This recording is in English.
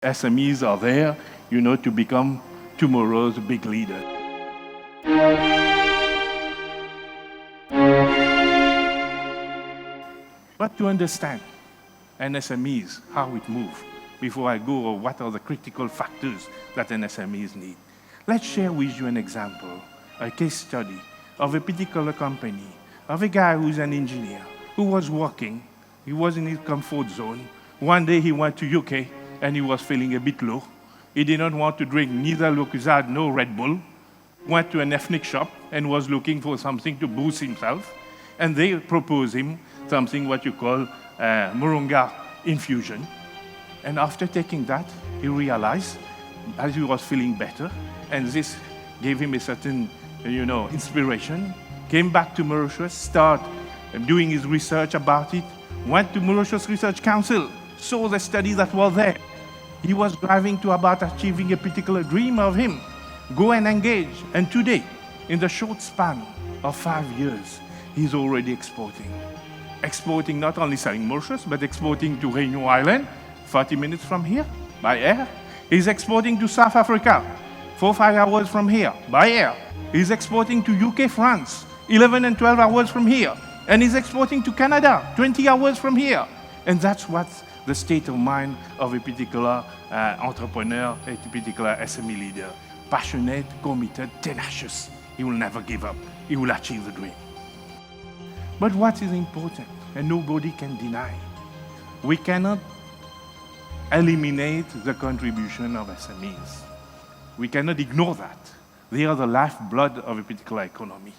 SMEs are there, to become tomorrow's big leader. But to understand an SMEs, how it moves, before I go over what are the critical factors that an SMEs need, let's share with you an example, a case study of a particular company, of a guy who's an engineer, who was working, he was in his comfort zone. One day he went to UK and he was feeling a bit low. He did not want to drink neither Lucozade nor Red Bull. Went to an ethnic shop and was looking for something to boost himself. And they proposed him something what you call moringa infusion. And after taking that, he realized, as he was feeling better, and this gave him a certain, inspiration, came back to Mauritius, started doing his research about it, went to Mauritius Research Council, saw the studies that were there. He was driving to about achieving a particular dream of him, go and engage. And today, in the short span of 5 years, he's already exporting. Exporting, not only selling Mauritius, but exporting to Réunion Island, 30 minutes from here, by air. He's exporting to South Africa, 4 or 5 hours from here, by air. He's exporting to UK, France, 11 and 12 hours from here. And he's exporting to Canada, 20 hours from here. And that's what's the state of mind of a particular entrepreneur, a particular SME leader. Passionate, committed, tenacious. He will never give up. He will achieve the dream. But what is important, and nobody can deny, we cannot eliminate the contribution of SMEs. We cannot ignore that. They are the lifeblood of a particular economy.